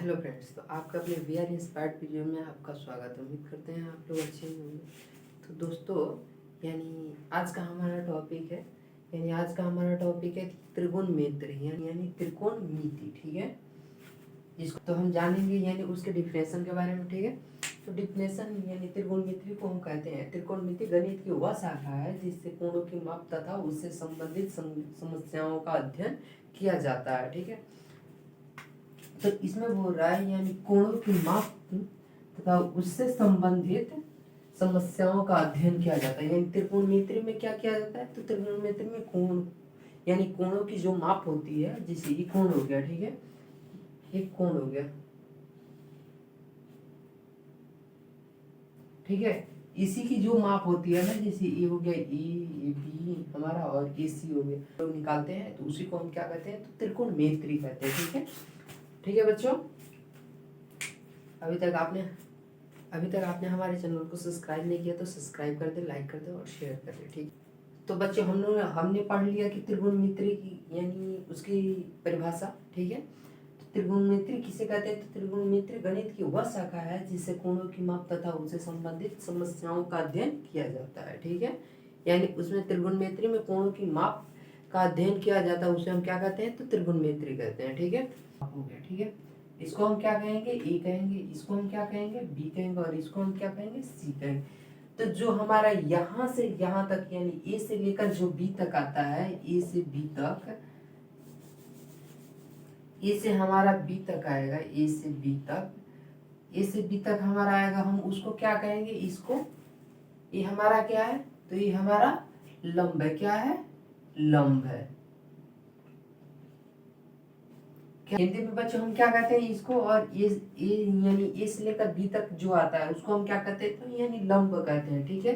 Hello friends, तो आपका अपने वी आर इंस्पायर्ड वीडियो में आपका स्वागत है। उम्मीद करते हैं आप लोग अच्छे होंगे। तो दोस्तों, आज का हमारा टॉपिक है त्रिगोणमिति यानी त्रिकोणमिति। ठीक है, इसको तो हम जानेंगे उसके डिफिनेशन के बारे में। ठीक है, तो डिफिनेशन त्रिकोणमिति को हम कहते हैं, त्रिकोणमिति गणित की वह शाखा है जिससे कोणों की माप तथा उससे संबंधित समस्याओं का अध्ययन किया जाता है। ठीक है, तो इसमें बोल रहा है कोणों की माप तथा उससे संबंधित समस्याओं का अध्ययन किया जाता है। त्रिकोणमिति में क्या किया जाता है? तो त्रिकोणमिति में कोण कोणों की जो माप होती है, जैसे ये कोण हो गया। ठीक है, एक कोण हो गया। ठीक है, इसी की जो माप होती है ना, जैसे ये हो गया, ए बी हमारा और ए सी हो गया, तो निकालते हैं, तो उसी को हम क्या कहते हैं? तो त्रिकोणमिति कहते हैं। ठीक है, ठीक है बच्चों, अभी तक आपने हमारे चैनल को सब्सक्राइब नहीं किया तो सब्सक्राइब कर दे, लाइक कर दे और शेयर कर दे। ठीक, तो बच्चों हमने पढ़ लिया कि त्रिकोणमिति की उसकी परिभाषा। ठीक है, तो त्रिकोणमिति किसे कहते हैं? तो त्रिकोणमिति गणित की वह शाखा है जिससे कोणों की माप तथा उनसे संबंधित समस्याओं का अध्ययन किया जाता है। ठीक है, उसमें त्रिकोणमिति में कोणों की माप का अध्ययन किया जाता है, उसे हम क्या कहते हैं? तो त्रिकोणमिति कहते हैं। ठीक है, हो गया। ठीक है, इसको हम क्या कहेंगे? ए कहेंगे, इसको हम क्या कहेंगे? बी कहेंगे, और इसको हम क्या कहेंगे? सी कहेंगे। तो जो हमारा यहाँ से यहाँ तक ए से लेकर जो बी तक आता है, ए से बी तक, ए से हमारा बी तक आएगा, ए से बी तक हमारा आएगा, हम उसको क्या कहेंगे? इसको, ये हमारा क्या है? तो ये हमारा लंब है। क्या है? लंब है। हिंदी में बच्चों हम क्या कहते हैं इसको? और ये ए से लेकर बी तक जो आता है उसको हम क्या कहते हैं? तो लंब कहते हैं। ठीक है,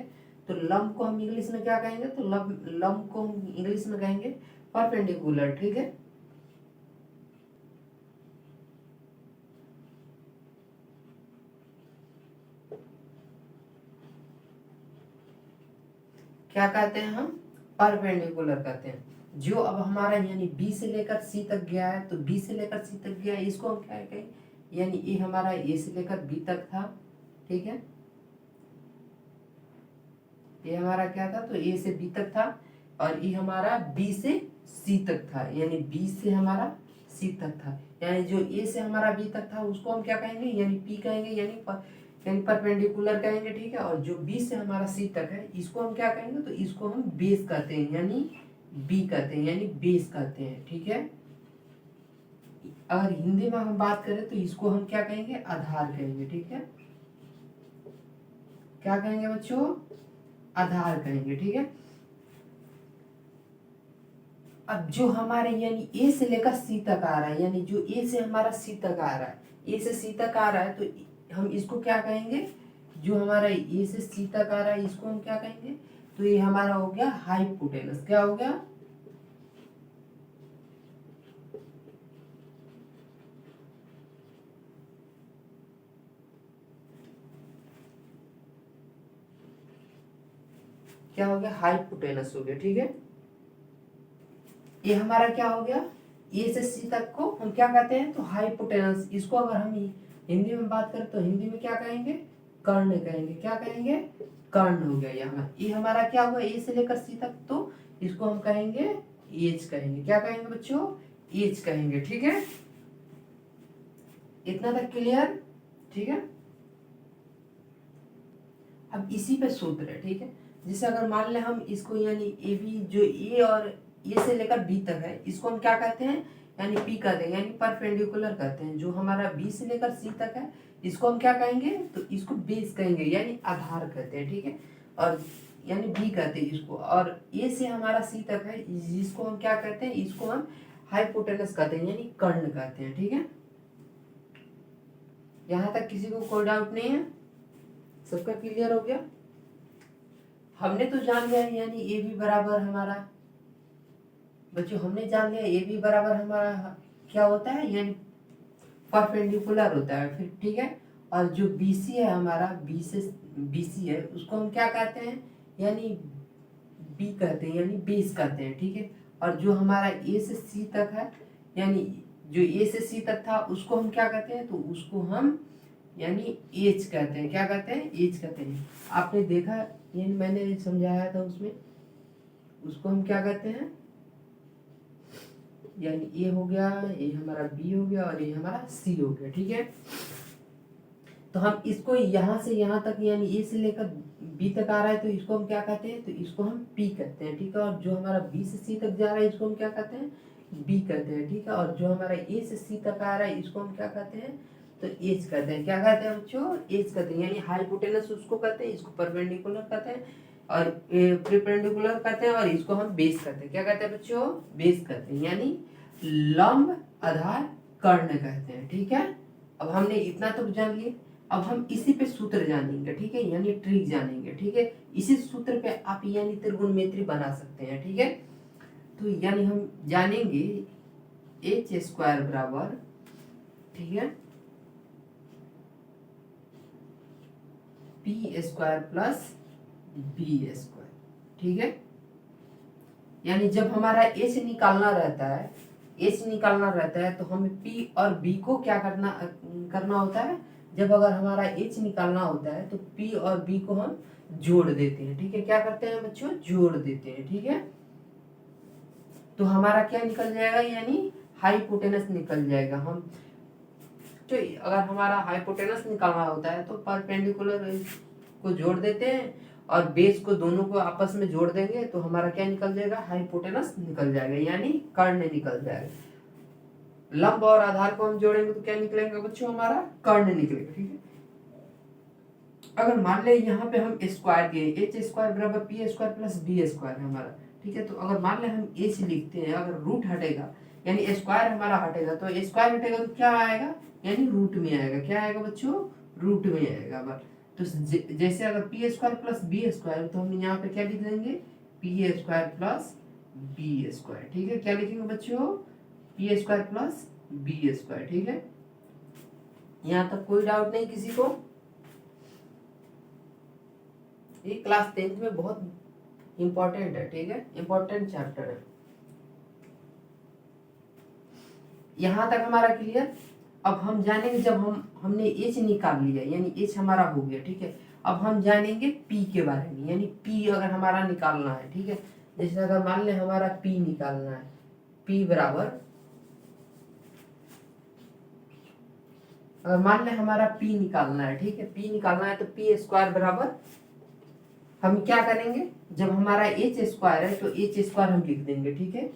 तो लंब को हम इंग्लिश में क्या कहेंगे? तो लंब को हम इंग्लिश में कहेंगे परपेंडिकुलर। ठीक है, क्या कहते हैं हम? परपेंडिकुलर कहते हैं। जो अब हमारा बी से लेकर सी तक गया है, तो बी से लेकर सी तक गया है, इसको हम क्या कहेंगे? ये हमारा ए से लेकर बी तक था। ठीक है, ये हमारा क्या था? तो ए से बी तक था, और ये हमारा बी से सी तक था, बी से हमारा सी तक था। जो ए से हमारा बी तक था उसको हम क्या कहेंगे? पी कहेंगे, परपेंडिकुलर कहेंगे। ठीक है, और जो बी से हमारा सी तक है इसको हम क्या कहेंगे? तो इसको हम बेस कहते हैं, बी कहते हैं, बेस कहते हैं। ठीक है, अगर हिंदी में हम बात करें तो इसको हम क्या कहेंगे? आधार कहेंगे। ठीक है, क्या कहेंगे बच्चों? आधार कहेंगे। ठीक है, अब जो हमारे ए से लेकर सी तक आ रहा है, जो ए से हमारा सी तक आ रहा है, ए से सी तक आ रहा है, तो हम इसको क्या कहेंगे? जो हमारा ए से सी तक आ रहा है इसको हम क्या कहेंगे? तो ये हमारा हो गया हाइपोटेनस। क्या हो गया? क्या हो गया? हाइपोटेनस हो गया। ठीक है, ये हमारा क्या हो गया? ए से सी तक को हम क्या कहते हैं? तो हाइपोटेनस। इसको अगर हम हिंदी में बात करें तो हिंदी में क्या कहेंगे? कर्ण कहेंगे। क्या कहेंगे? कर्ण हो गया। यहाँ ये हमारा क्या हुआ? ए से लेकर सी तक, तो इसको हम कहेंगे एज कहेंगे। क्या कहेंगे बच्चों? एज कहेंगे। ठीक है, इतना तक क्लियर? ठीक है, अब इसी पे सूत्र है। ठीक है, जैसे अगर मान ले हम इसको ए बी, जो ए और ए से लेकर बी तक है, इसको हम क्या कहते हैं? पी कहते हैं, परपेंडिकुलर कहते हैं। जो हमारा बी से लेकर सी तक है इसको हम क्या कहेंगे? तो इसको बेस कहेंगे, आधार कहते हैं। ठीक है, और बी कहते हैं इसको, और ए से हमारा सी तक है जिसको हम क्या कहते हैं? इसको हम हाइपोटेनस कहते हैं, कर्ण कहते हैं। ठीक है, यहाँ तक किसी को कोई डाउट नहीं है? सबका क्लियर हो गया? हमने तो जान लिया ए बी बराबर हमारा, बच्चों हमने जान लिया ए बी बराबर हमारा क्या होता है? परपेंडिकुलर होता है। फिर ठीक है, और जो बी सी है हमारा, बी से बी सी है, उसको हम क्या कहते हैं? बी कहते हैं, बेस कहते हैं। ठीक है, और जो हमारा ए से सी तक है, जो ए से सी तक था उसको हम क्या कहते हैं, तो उसको हम यानी एज कहते हैं। क्या कहते हैं, एज कहते हैं। आपने देखा ये मैंने समझाया था उसमें, उसको हम क्या कहते हैं, यानी ए हो गया, ये हमारा बी हो गया और ये हमारा सी हो गया। ठीक है, तो हम इसको यहाँ से यहाँ तक यानी ए से लेकर बी तक आ रहा है तो इसको हम क्या कहते हैं, तो इसको हम पी कहते हैं। ठीक है, और जो हमारा बी से सी तक जा रहा है इसको हम क्या कहते हैं, बी कहते हैं। ठीक है, और जो हमारा ए से सी तक आ रहा है इसको हम क्या कहते हैं, तो एज कहते हैं। क्या कहते हैं बच्चों, एज कहते हैं। यानी हाइपोटेनस उसको कहते हैं, इसको परपेंडिकुलर कहते हैं और परपेंडिकुलर कहते हैं, और इसको हम बेस कहते हैं। क्या कहते हैं बच्चों, बेस कहते हैं, यानी लंब आधार कर्ण कहते हैं। ठीक है, अब हमने इतना तो जान लिया, अब हम इसी पे सूत्र जानेंगे। ठीक है, यानी ट्रिक जानेंगे। ठीक है, इसी सूत्र पे आप यानी त्रिकोणमिति बना सकते हैं। ठीक है, तो यानी हम जानेंगे एच स्क्वायर बराबर, ठीक है, P square plus B square. ठीक है, यानी जब हमारा एच निकालना रहता है, एच निकालना रहता है तो हमें पी और बी को क्या करना होता है, जब अगर हमारा एच निकालना होता है तो पी और बी को हम जोड़ देते हैं। ठीक है, क्या करते हैं बच्चों, जोड़ देते हैं। ठीक है, तो हमारा क्या निकल जाएगा, यानी हाइपोटेनस निकल जाएगा। हम तो अगर हमारा हाइपोटेनस निकालना होता है तो परपेंडिकुलर को जोड़ देते हैं और बेस को, दोनों को आपस में जोड़ देंगे तो हमारा क्या निकल जाएगा, हाइपोटेनस निकल जाएगा, यानी कर्ण निकल जाएगा। लंब और आधार को हम जोड़ेंगे तो क्या निकलेगा बच्चों, हमारा कर्ण निकलेगा। ठीक है, अगर मान ले यहाँ पे हम स्क्वायर किए, एच स्क्वायर बराबर P square plus B square है हमारा। ठीक है, तो अगर मान ले हम एच लिखते हैं, अगर रूट हटेगा यानी स्क्वायर हमारा हटेगा, तो स्क्वायर हटेगा तो क्या आएगा, यानी रूट में आएगा। क्या आएगा बच्चों, रूट में आएगा। बस तो जैसे अगर P square plus B square, तो हम यहाँ पे क्या लिख देंगे, P square plus B square. ठीक है, क्या लिखेंगे बच्चों, P square plus B square. ठीक है, यहाँ तक कोई डाउट नहीं किसी को। ये क्लास 10th में बहुत इंपॉर्टेंट है। ठीक है, इंपॉर्टेंट चैप्टर है। यहां तक हमारा क्लियर। अब हम जानेंगे, जब हमने एच निकाल लिया यानी एच हमारा हो गया। ठीक है, अब हम जानेंगे पी के बारे में, यानी पी अगर हमारा निकालना है। ठीक है, जैसे अगर मान ले हमारा पी निकालना है, पी बराबर, अगर मान ले हमारा पी निकालना है, ठीक है, पी निकालना है तो पी स्क्वायर बराबर, हम क्या करेंगे, जब हमारा एच स्क्वायर है तो एच स्क्वायर हम लिख देंगे। ठीक है,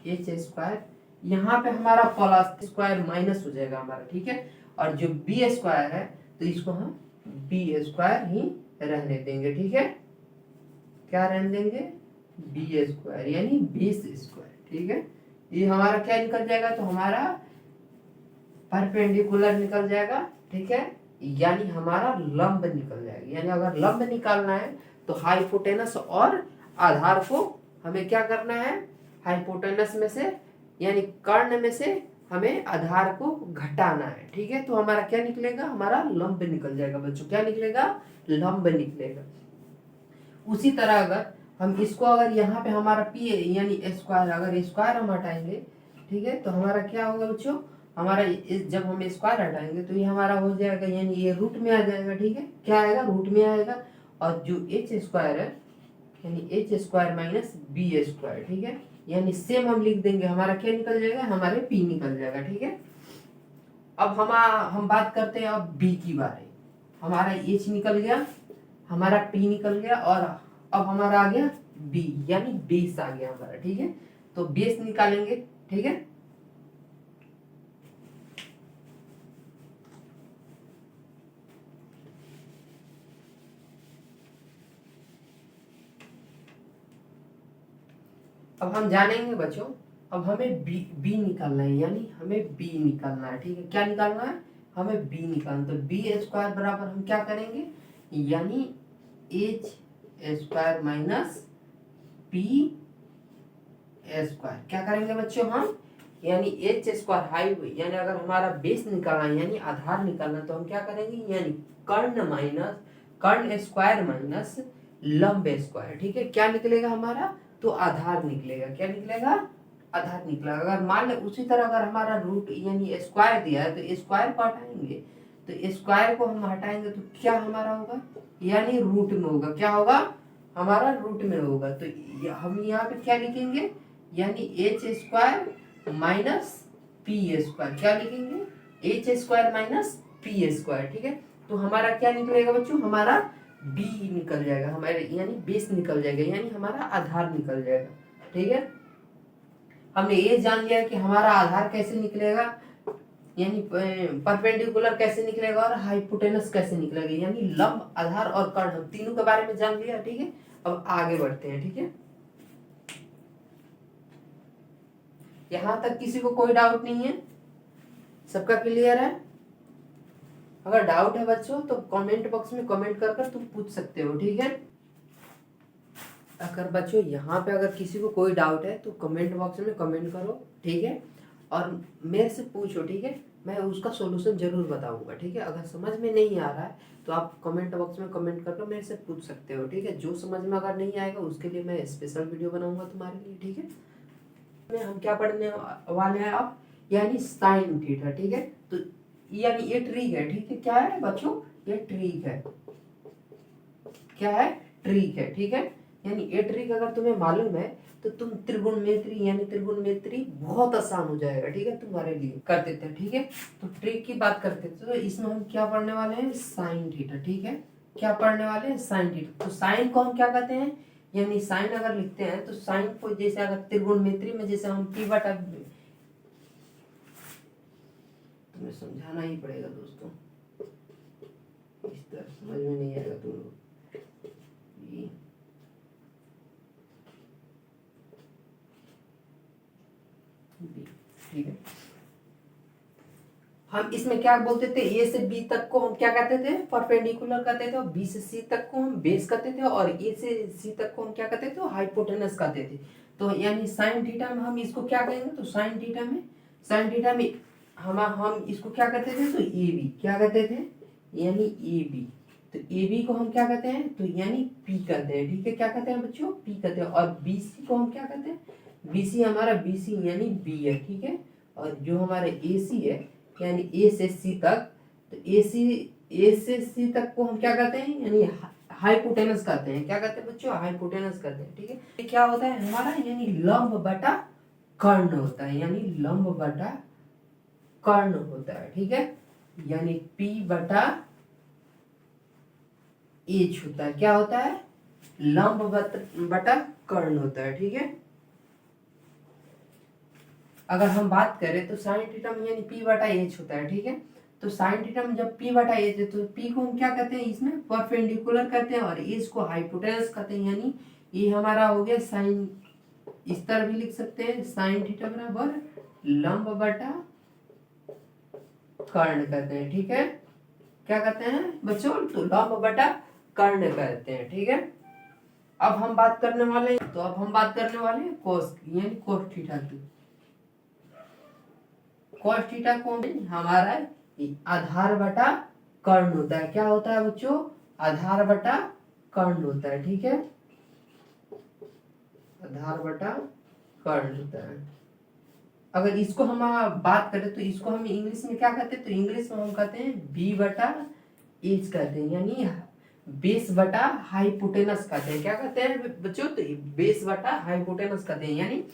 एच स्क्वायर, यहाँ पे हमारा प्लस स्क्वायर माइनस हो जाएगा हमारा। ठीक है, और जो बी स्क्वायर है तो इसको हम बी स्क्वायर ही रहने देंगे। ठीक है, क्या रहने देंगे, बी स्क्वायर यानी बेस स्क्वायर। ठीक है, ये हमारा क्या निकल जाएगा, तो हमारा परपेंडिकुलर निकल जाएगा। ठीक है, यानी हमारा लंब निकल जाएगा। यानी अगर लंब निकालना है तो हाइपोटेनस और आधार को हमें क्या करना है, हाइपोटेनस में से यानी कर्ण में से हमें आधार को घटाना है। ठीक है, तो हमारा क्या निकलेगा, हमारा लंब निकल जाएगा बच्चों। क्या निकलेगा, लंब निकलेगा। उसी तरह अगर हम इसको, अगर यहाँ पे हमारा पी यानी स्क्वायर, अगर स्क्वायर हम हटाएंगे, ठीक है, तो हमारा क्या होगा बच्चों, हमारा जब हम स्क्वायर हटाएंगे तो ये हमारा हो जाएगा, यानी ये रूट में आ जाएगा। ठीक है, क्या आएगा, रूट में आएगा। और जो एच स्क्वायर है यानी H square minus B square. ठीक है, यानी सेम हम लिख देंगे, हमारा क्या निकल जाएगा, हमारे पी निकल जाएगा। ठीक है, अब हम बात करते हैं अब बी की बारे। हमारा एच निकल गया, हमारा पी निकल गया, और अब हमारा आ गया बी यानी बेस आ गया हमारा। ठीक है, तो बेस निकालेंगे। ठीक है, अब हम जानेंगे बच्चों, अब हमें बी निकालना है, यानी हमें बी निकालना है। ठीक है, क्या निकालना है, हमें बी निकालना। तो बी स्क्वायर बराबर हम क्या करेंगे, यानी H square minus P square. क्या करेंगे बच्चों हम, यानी एच स्क्वायर हाई, यानी अगर हमारा बेस निकालना है यानी आधार निकालना, तो हम क्या करेंगे, यानी कर्ण माइनस कर्ण स्क्वायर माइनस लंब स्क्वायर। ठीक है, क्या निकलेगा हमारा, तो आधार निकलेगा। क्या निकलेगा, आधार निकला। अगर मान ले उसी तरह अगर हमारा रूट यानी स्क्वायर दिया है तो स्क्वायर को हटाएंगे, तो स्क्वायर को हम हटाएंगे तो क्या हमारा होगा, यानी रूट में होगा। क्या होगा, हमारा रूट में होगा। तो हम यहाँ पे क्या लिखेंगे, यानी H square minus P square. क्या लिखेंगे, H square minus P square. ठीक है, तो हमारा क्या निकलेगा बच्चों, हमारा बी निकल जाएगा, हमारे यानी बेस निकल जाएगा, यानी हमारा आधार निकल जाएगा। ठीक है, हमने ये जान लिया कि हमारा आधार कैसे निकलेगा, यानी परपेंडिकुलर कैसे निकलेगा और हाइपोटेनस कैसे निकलेगा, यानी लंब, आधार और कर्ण, हम तीनों के बारे में जान लिया। ठीक है, अब आगे बढ़ते हैं। ठीक है, यहां तक किसी को कोई डाउट नहीं है, सबका क्लियर है? अगर डाउट है बच्चों तो कमेंट बॉक्स में कमेंट कर कर तुम पूछ सकते हो। ठीक है, अगर बच्चों यहाँ पे अगर किसी को कोई डाउट है तो कमेंट बॉक्स में कमेंट करो। ठीक है, और मेरे से पूछो। ठीक है, मैं उसका सॉल्यूशन जरूर बताऊंगा। ठीक है, अगर समझ में नहीं आ रहा है तो आप कमेंट बॉक्स में कमेंट कर लो, मेरे से पूछ सकते हो। ठीक है, जो समझ में अगर नहीं आएगा उसके लिए मैं स्पेशल वीडियो बनाऊंगा तुम्हारे लिए। ठीक है, हम क्या पढ़ने वाले हैं अब, यानी साइन थीटा। ठीक है, तो यानी ये ट्रिक है। ठीक है, क्या है बच्चों, ये ट्रिक है। क्या है, ट्रिक है। ठीक है, यानी ये ट्रिक अगर तुम्हें मालूम है तो तुम त्रिगुणमिति यानी त्रिगुणमिति बहुत आसान हो जाएगा। ठीक है, तुम्हारे लिए कर देते हैं। ठीक है, तो ट्रिक की बात करते हैं, तो इसमें हम क्या पढ़ने वाले हैं, साइन थीटा। ठीक है, क्या पढ़ने वाले हैं, साइन थीटा। तो साइन को हम क्या कहते हैं, यानी साइन अगर लिखते हैं तो साइन को जैसे अगर त्रिगुणमिति में जैसे हम पी बटा, तुम्हें समझाना ही पड़ेगा दोस्तों, इस तरह समझ में नहीं आएगा तुम लोग। ठीक है, हम इसमें क्या बोलते थे, ए से बी तक को हम क्या कहते थे, परपेंडिकुलर कहते थे, और बी से सी तक को हम बेस कहते थे, और ए से सी तक को हम क्या कहते थे, हाइपोटेनस कहते थे। तो यानी साइन थीटा में हम इसको क्या कहेंगे, तो साइन थीटा में हम इसको क्या कहते थे, तो ए बी क्या कहते थे, यानी ए बी। तो ए बी को हम क्या कहते हैं, तो यानी पी कहते हैं। ठीक है, क्या कहते हैं बच्चों, पी कहते हैं। और बी सी को हम क्या कहते हैं, बीसी हमारा बीसी यानी बी है। ठीक है, और जो हमारा एसी है यानी ए से सी तक, तो ए से सी तक को हम क्या कहते हैं, यानी हाइपोटेनस कहते हैं। क्या कहते हैं बच्चों, हाइपोटेनस कहते हैं। ठीक है, ये क्या होता है हमारा, यानी लंब बटा कर्ण होता है, यानी लंब बटा कर्ण होता है। ठीक है, यानी पी बटा एच होता है। क्या होता है, लंब बटा कर्ण होता है। ठीक है, अगर हम बात करें तो साइन थीटा में यानी पी बटा एच होता है। ठीक है, तो साइन थीटा में जब पी बटा एच है तो पी को हम क्या कहते हैं, इसमें परपेंडिकुलर कहते हैं, और एच को हाइपोटेनस कहते हैं। यानी ये हमारा हो गया साइन, इस तरह भी लिख सकते हैं, साइन थीटा बराबर लंब बटा कर्ण कहते हैं। ठीक है, क्या कहते हैं बच्चों, तो लंब बटा कर्ण कहते हैं। ठीक है, अब हम बात करने वाले हैं, तो अब हम बात करने वाले हैं कोस यानी कोस थीटा की। कॉस थीटा कौन है, हमारा आधार बटा कर्ण होता है। क्या होता है बच्चों, आधार बटा कर्ण होता है। ठीक है, आधार बटा कर्ण होता है। अगर इसको हम बात करें तो इसको हम इंग्लिश में क्या कहते हैं, तो इंग्लिश में हम कहते हैं बी बटा एच कहते हैं, यानी बेस बटा हाइपोटेनस कहते हैं। क्या कहते हैं बच्चों, तो बेस बटा हाइपोटेनस कहते हैं,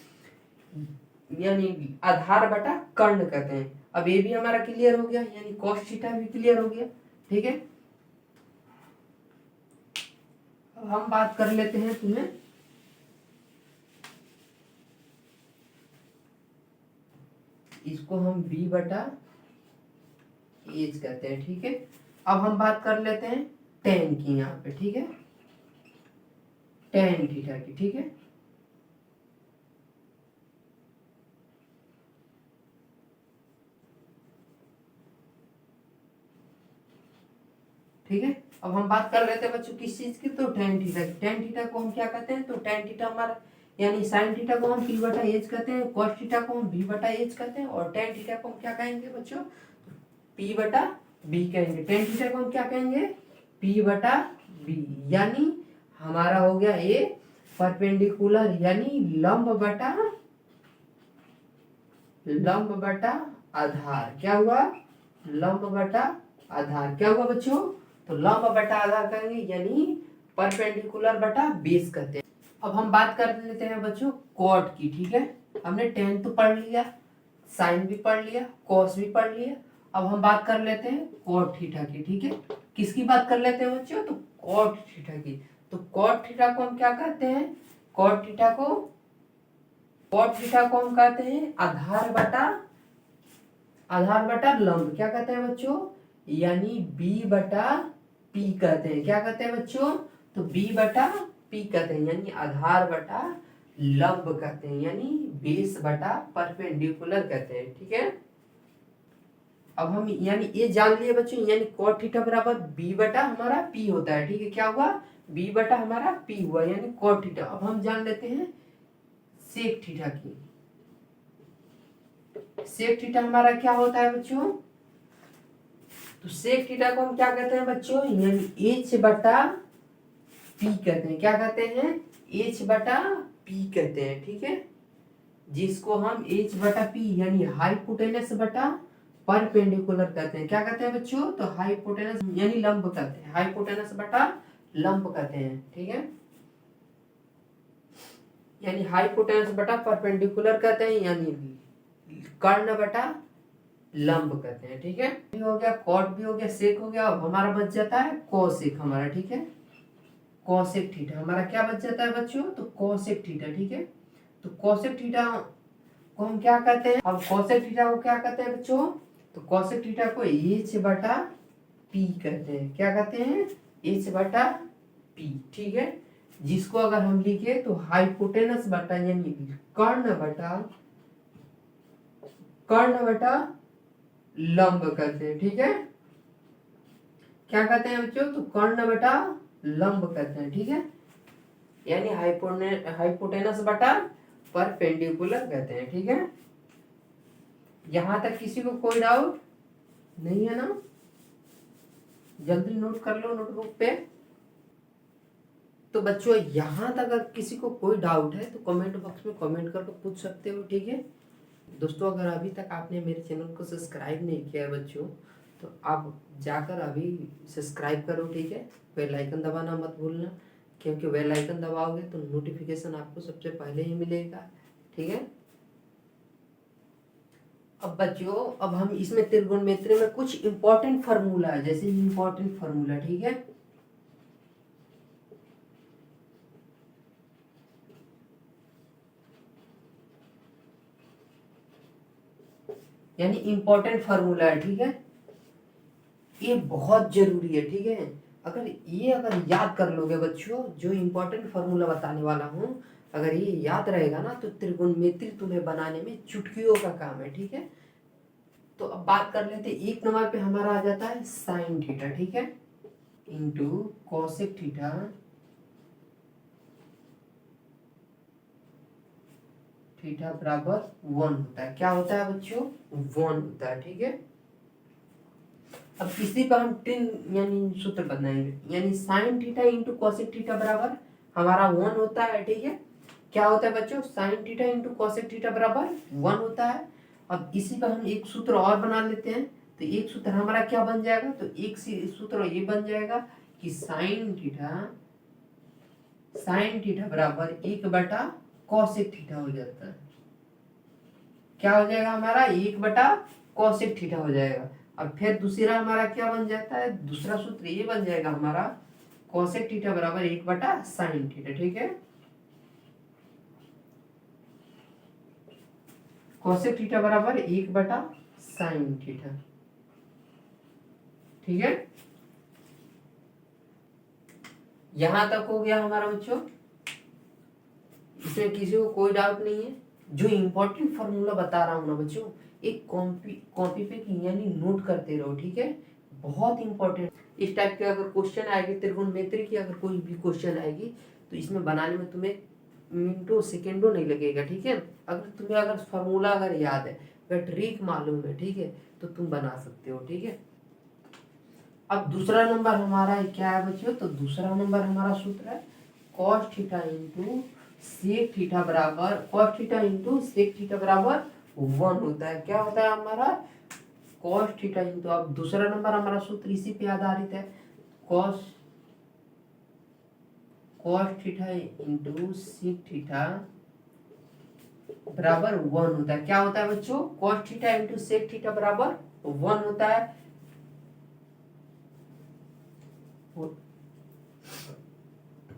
यानी आधार बटा कर्ण कहते हैं। अब ये भी हमारा क्लियर हो गया, यानी कॉस थीटा भी क्लियर हो गया। ठीक है, अब हम बात कर लेते हैं तुम्हें, इसको हम बी बटा एच कहते हैं। ठीक है, अब हम बात कर लेते हैं टेन की यहाँ पे। ठीक है, टेन थीटा की। ठीक है, ठीक है, अब हम बात कर लेते हैं बच्चों किस चीज की, तो टेन थीटा की। टेन थीटा को हम क्या कहते हैं, तो टेन थीटा हमारा यानी साइन थीटा को हम पी बटा एच कहते हैं, कॉस थीटा को हम बी बटा एच कहते हैं, और टेन थीटा को हम क्या कहेंगे बच्चों, पी बटा बी कहेंगे। टेन थीटा को हम क्या कहेंगे, पी बटा बी, यानी हमारा हो गया ए परपेंडिकुलर यानी लंब बटा लंब बटा आधार, क्या हुआ, लंब बटा आधार, क्या हुआ बच्चों, तो लंब बटा आधार करेंगे यानी परपेंडिकुलर बटा बेस कहते हैं। अब हम बात कर लेते हैं बच्चों कॉट की, ठीक है। हमने टेन तो पढ़ लिया, साइन भी पढ़ लिया, कॉस भी पढ़ लिया। अब हम बात कर लेते हैं कॉट थीटा की, ठीक है। किसकी बात कर लेते हैं बच्चों, तो कॉट थीटा की। तो कॉट थीटा को हम क्या कहते हैं, कॉट थीटा को हम कहते हैं आधार बटा लंब, क्या कहते हैं बच्चों, यानी बी बटा पी कहते हैं। क्या कहते हैं बच्चों, तो बी बटा पी कहते हैं, यानी आधार बटा लंब कहते हैं, यानी बेस बटा परपेंडिकुलर कहते हैं, ठीक है। अब हम यानी ये जान लिए बच्चों, यानी कॉट थीटा बराबर बी बटा हमारा पी होता है, ठीक है। क्या हुआ, बी बटा हमारा पी हुआ, यानी कॉट थीटा। अब हम जान लेते हैं सेक थीटा की। सेक थीटा हमारा क्या होता है बच्चों, तो सेक थीटा को हम क्या कहते हैं बच्चों, यानी एच बटा पी कहते हैं। क्या कहते हैं, एच बटा पी कहते हैं, ठीक है। जिसको हम एच बटा पी यानी हाइपोटेनस बटा परपेंडिकुलर कहते हैं। क्या कहते हैं बच्चों, तो हाइपोटेनस यानी लंब कहते हैं, हाइपोटेनस बटा लंब कहते हैं, ठीक है। यानी हाइपोटेनस बटा परपेंडिकुलर कहते हैं, यानी कर्ण बटा लंब कहते हैं, ठीक है। भी हो गया, कॉट भी हो गया, सेक हो गया। अब हमारा बच जाता है कोसेक हमारा, ठीक है। कोसेक थीटा हमारा क्या बच जाता है बच्चों, तो कोसेक थीटा, ठीक है। तो कोसेक थीटा को हम क्या कहते हैं, अब कोसेक थीटा को क्या कहते हैं बच्चों, तो कोसेक थीटा को एच बटा पी कहते हैं। क्या कहते हैं, एच बटा पी, ठीक है। जिसको अगर हम लिखे तो हाइपोटेनस बटा यानी कर्ण बटा लंब कहते हैं, ठीक है। क्या कहते हैं बच्चों, तो कर्ण बटा लंब कहते हैं, ठीक है। यानी हाइपोटेनस बटा परपेंडिकुलर कहते हैं, ठीक है। यहां तक किसी को कोई डाउट नहीं है ना, जल्दी नोट कर लो नोटबुक पे। तो बच्चों यहां तक अगर किसी को कोई डाउट है तो कमेंट बॉक्स में कमेंट करके पूछ सकते हो, ठीक है। दोस्तों अगर अभी तक आपने मेरे चैनल को सब्सक्राइब नहीं किया है बच्चों, तो आप जाकर अभी सब्सक्राइब करो, ठीक है। बेल आइकन दबाना मत भूलना, क्योंकि बेल आइकन दबाओगे तो नोटिफिकेशन आपको सबसे पहले ही मिलेगा, ठीक है। अब बच्चों अब हम इसमें त्रिकोणमिति में कुछ इंपॉर्टेंट फार्मूला है, जैसे इंपॉर्टेंट फार्मूला, ठीक है। यानी इंपॉर्टेंट फार्मूला है, ठीक है। ये बहुत जरूरी है, ठीक है। अगर याद कर लोगे बच्चों, जो इंपॉर्टेंट फार्मूला बताने वाला हूँ, अगर ये याद रहेगा ना तो त्रिकोणमिति तुम्हें बनाने में चुटकियों का काम है, ठीक है। तो अब बात कर लेते हैं, एक नंबर पे हमारा आ जाता है साइन थीटा, ठीक है, इंटू कोसेक थीटा थीटा बराबर 1 होता है। क्या होता है बच्चों, 1 होता है, ठीक है। अब इसी पर हम तीन यानी सूत्र बनाएंगे, यानी sine theta into cosec theta बराबर हमारा 1 होता है, ठीक है। क्या होता है बच्चों, sine theta into cosec theta बराबर 1 होता है। अब इसी पर हम एक सूत्र और बना लेते हैं, तो एक सूत्र हमारा क्या बन जाएगा, तो एक सूत्र ये बन जाएगा कि साइन थीटा बराबर 1 बटा कोसेक थीटा हो जाता है। क्या हो जाएगा हमारा, 1 बटा कोसेक थीटा हो जाएगा। अब फिर दूसरा हमारा क्या बन जाता है, दूसरा सूत्र ये बन जाएगा हमारा कोसेक थीटा बराबर 1 बटा साइन थीटा, ठीक है। कोसेक थीटा बराबर 1 बटा साइन थीटा, ठीक है। यहां तक हो गया हमारा बच्चों, इसमें किसी को कोई डाउट नहीं है। जो इंपॉर्टेंट फॉर्मूला बता रहा हूं ना बच्चों, एक कॉपी पे यानी नोट करते रहो, ठीक है। बहुत इंपॉर्टेंट इस टाइप के अगर क्वेश्चन आएगी, त्रिकोणमिति की अगर कोई भी क्वेश्चन आएगी तो इसमें बनाने में तुम्हें मिनटों सेकेंडों नहीं लगेगा, ठीक है। अगर फॉर्मूला अगर याद है, अगर ट्रिक मालूम है, ठीक है, तो तुम बना सकते हो, ठीक है। अब दूसरा नंबर हमारा क्या है बच्चों, तो दूसरा नंबर हमारा सूत्र है cos theta into sec theta बराबर cos theta into sec theta बराबर 1 होता है। क्या होता है हमारा cos थीटा इंटू, अब दूसरा नंबर हमारा सूत्र इसी पे आधारित है, cos theta into sec theta बराबर 1 होता है। क्या होता है बच्चों, cos theta into sec theta बराबर 1 होता है।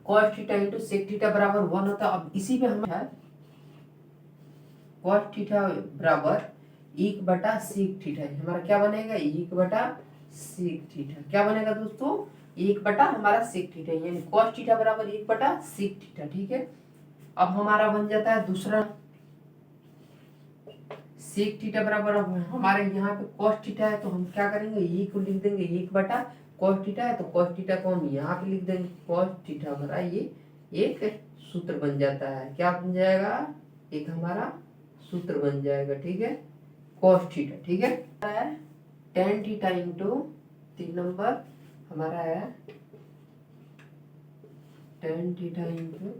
cos theta into sec theta बराबर 1 होता है। अब इसी पे हम है cos थीटा बराबर 1/sec थीटा, हमारा क्या बनेगा 1/sec थीटा। क्या बनेगा दोस्तों, 1 हमारा sec थीटा, यानी cos थीटा बराबर 1/sec थीटा। ठीक है, अब हमारा बन जाता है दूसरा sec थीटा बराबर, अब हमारे यहाँ पे cos थीटा है तो हम क्या करेंगे, ये को लिख देंगे 1/cos थीटा है तो cos थीटा को हम यहाँ पे लिख देंगे cos थीटा, हमारा ये एक सूत्र बन जाता है। क्या बन जाएगा, एक हमारा सूत्र बन जाएगा। ठीक है, cos थीटा। ठीक है, tan थीटा इंटू 3 नंबर हमारा है tan theta into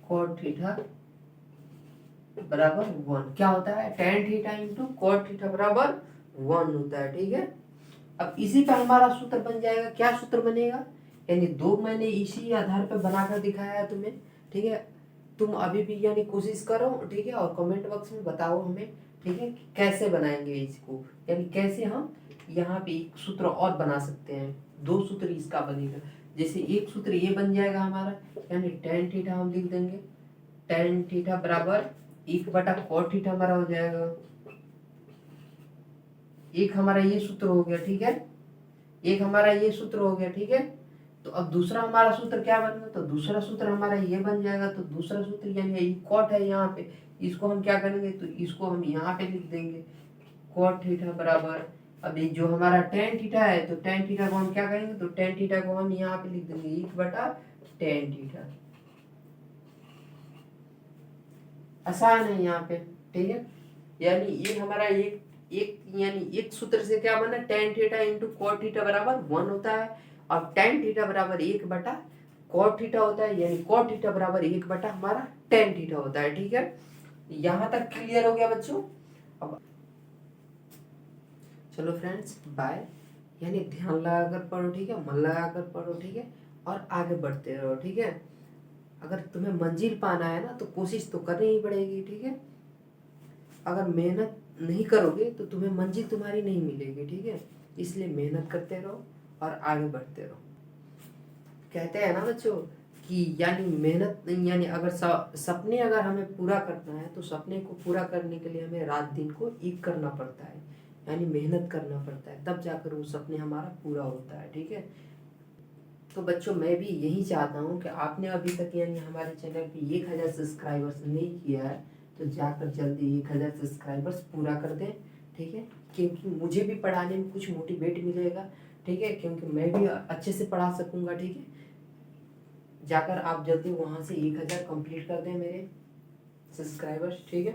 cot theta बराबर 1। क्या होता है, tan theta into cot theta बराबर 1 होता है। ठीक है, अब इसी पे हमारा सूत्र बन जाएगा। क्या सूत्र बनेगा, यानी दो मैंने इसी आधार पे बनाकर दिखाया है तुम्हें। ठीक है, तुम अभी भी यानी कोशिश करो। ठीक है, और कमेंट बॉक्स में बताओ हमें। ठीक है, कैसे बनाएंगे इसको, यानी कैसे हम यहाँ पे एक सूत्र और बना सकते हैं, दो सूत्र इसका बनेगा। जैसे एक सूत्र ये बन जाएगा हमारा, यानी tan थीटा हम लिख देंगे, tan थीटा बराबर 1/cot थीटा हमारा हो जाएगा। एक हमारा ये सूत्र हो गया। ठीक है, एक हमारा ये सूत्र हो गया। ठीक है, तो अब दूसरा हमारा सूत्र क्या बनेगा, तो दूसरा सूत्र हमारा ये बन जाएगा। तो दूसरा सूत्र यानी ये cot है यहाँ पे, इसको हम क्या करेंगे, तो इसको हम यहाँ पे लिख देंगे cot थीटा बराबर, अभी जो हमारा tan थीटा है तो tan थीटा को हम क्या करेंगे, तो tan थीटा को हम यहाँ पे लिख देंगे 1/tan थीटा। आसान है यहाँ पे। ठीक है, यानी ये हमारा एक यानी एक सूत्र से क्या बना, tan theta into cot theta बराबर 1 होता है। अब tan थीटा बराबर 1/cot थीटा होता है, यानी cot थीटा बराबर 1/ हमारा tan थीटा होता है। ठीक है, यहाँ तक क्लियर हो गया बच्चों। अब चलो फ्रेंड्स बाय, यानी ध्यान लगाकर पढ़ो। ठीक है, मन लगाकर पढ़ो। ठीक है, और आगे बढ़ते रहो। ठीक है, अगर तुम्हें मंजिल पाना है ना तो कोशिश तो करनी ही पड़ेगी। ठीक है, अगर मेहनत नहीं करोगे तो तुम्हें मंजिल तुम्हारी नहीं मिलेगी। ठीक है, इसलिए मेहनत करते रहो और आगे बढ़ते रहो। कहते हैं ना बच्चों कि यानी मेहनत नहीं, यानी अगर सपने अगर हमें पूरा करना है तो सपने को पूरा करने के लिए हमें रात दिन को एक करना पड़ता है, यानी मेहनत करना पड़ता है, तब जाकर वो सपने हमारा पूरा होता है। ठीक है, तो बच्चों मैं भी यही चाहता हूँ कि आपने अभी तक यानी हमारे चैनल पे 1000 सब्सक्राइबर्स नहीं किया है तो जाकर जल्दी 1000 सब्सक्राइबर्स पूरा कर दें। ठीक है, क्योंकि मुझे भी पढ़ाने में कुछ मोटिवेट मिलेगा। ठीक है, क्योंकि मैं भी अच्छे से पढ़ा सकूँगा। ठीक है, जाकर आप जल्दी वहाँ से 1000 कंप्लीट कर दें मेरे सब्सक्राइबर्स। ठीक है।